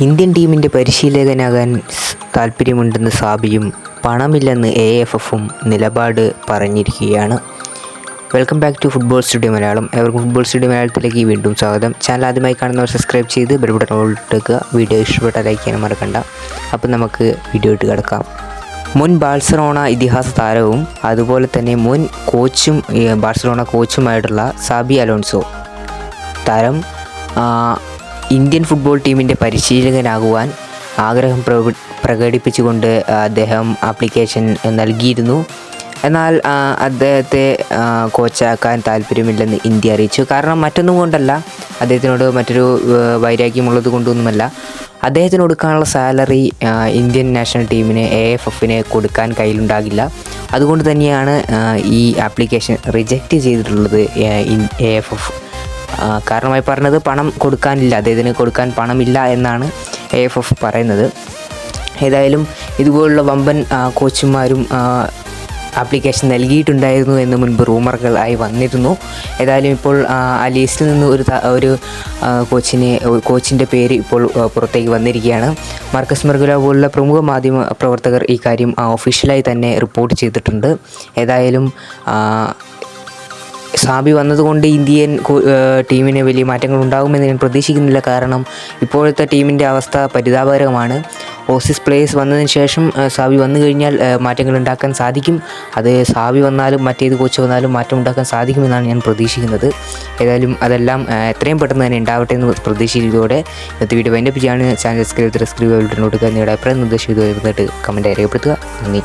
Indian ടീമിൻ്റെ പരിശീലകനാകാൻ താല്പര്യമുണ്ടെന്ന് സാബിയും പണമില്ലെന്ന് AFFും നിലപാട് പറഞ്ഞിരിക്കുകയാണ്. Welcome back to football studio Malayalam. എവർക്കും ഫുട്ബോൾ സ്റ്റുഡിയോ മലയാളത്തിലേക്ക് വീണ്ടും സ്വാഗതം. ചാനൽ ആദ്യമായി കാണുന്നവർ സബ്സ്ക്രൈബ് ചെയ്ത് ബെൽ ബട്ടൺ ഓൾ ഇട്ടേക്കുക. വീഡിയോ ഇഷ്ടപ്പെട്ടാൽ ലൈക്ക് ചെയ്യാൻ മറക്കണ്ട. അപ്പോൾ നമുക്ക് വീഡിയോ ഇട്ട് കിടക്കാം. മുൻ ബാഴ്സലോണ ഇതിഹാസ താരവും അതുപോലെ തന്നെ മുൻ കോച്ചും ബാഴ്സലോണ കോച്ചുമായിട്ടുള്ള സാബി അലോൺസോ താരം ഇന്ത്യൻ ഫുട്ബോൾ ടീമിൻ്റെ പരിശീലകനാകുവാൻ ആഗ്രഹം പ്രകടിപ്പിച്ചുകൊണ്ട് അദ്ദേഹം ആപ്ലിക്കേഷൻ നൽകിയിരുന്നു. എന്നാൽ അദ്ദേഹത്തെ കോച്ചാക്കാൻ താല്പര്യമില്ലെന്ന് ഇന്ത്യ അറിയിച്ചു. കാരണം മറ്റൊന്നും കൊണ്ടല്ല, അദ്ദേഹത്തിനോട് മറ്റൊരു വൈരാഗ്യമുള്ളത് കൊണ്ടൊന്നുമല്ല. അദ്ദേഹത്തിന് കൊടുക്കാനുള്ള സാലറി ഇന്ത്യൻ നാഷണൽ ടീമിന് AFFന് കൊടുക്കാൻ കയ്യിലുണ്ടാകില്ല. അതുകൊണ്ട് തന്നെയാണ് ഈ ആപ്ലിക്കേഷൻ റിജക്റ്റ് ചെയ്തിട്ടുള്ളത് AFF. കാരണമായി പറഞ്ഞത് പണം കൊടുക്കാനില്ല, അദ്ദേഹത്തിന് കൊടുക്കാൻ പണമില്ല എന്നാണ് AFF പറയുന്നത്. ഏതായാലും ഇതുപോലുള്ള വമ്പൻ കോച്ചുമാരും ആപ്ലിക്കേഷൻ നൽകിയിട്ടുണ്ടായിരുന്നു എന്ന് മുൻപ് റൂമറുകളായി വന്നിരുന്നു. ഏതായാലും ഇപ്പോൾ ആ ലിസ്റ്റിൽ നിന്ന് ഒരു കോച്ചിൻ്റെ പേര് ഇപ്പോൾ പുറത്തേക്ക് വന്നിരിക്കുകയാണ്. മാർക്കസ് മെർഗുല പോലുള്ള പ്രമുഖ മാധ്യമ പ്രവർത്തകർ ഈ കാര്യം ഒഫീഷ്യലായി തന്നെ റിപ്പോർട്ട് ചെയ്തിട്ടുണ്ട്. ഏതായാലും സാബി വന്നതുകൊണ്ട് ഇന്ത്യൻ ടീമിന് വലിയ മാറ്റങ്ങൾ ഉണ്ടാകുമെന്ന് ഞാൻ പ്രതീക്ഷിക്കുന്നില്ല. കാരണം ഇപ്പോഴത്തെ ടീമിൻ്റെ അവസ്ഥ പരിതാപകരമാണ്. ഓസീസ് പ്ലേയേഴ്സ് വന്നതിന് ശേഷം സാബി വന്നു കഴിഞ്ഞാൽ മാറ്റങ്ങൾ ഉണ്ടാക്കാൻ സാധിക്കും. അത് സാബി വന്നാലും മറ്റേത് കോച്ച് വന്നാലും മാറ്റം ഉണ്ടാക്കാൻ സാധിക്കുമെന്നാണ് ഞാൻ പ്രതീക്ഷിക്കുന്നത്. ഏതായാലും അതെല്ലാം എത്രയും പെട്ടെന്ന് തന്നെ ഉണ്ടാവട്ടെ എന്ന് പ്രതീക്ഷിച്ചതോടെ ഇന്നത്തെ വീഡിയോ വൈൻഡപ്പ് ചെയ്യാണ്. ചാനൽ സബ്സ്ക്രൈബ് നിങ്ങളുടെ അഭിപ്രായം നിർദ്ദേശിച്ചു വരുന്നിട്ട് കമൻറ്റ് രേഖപ്പെടുത്തുക. നന്ദി.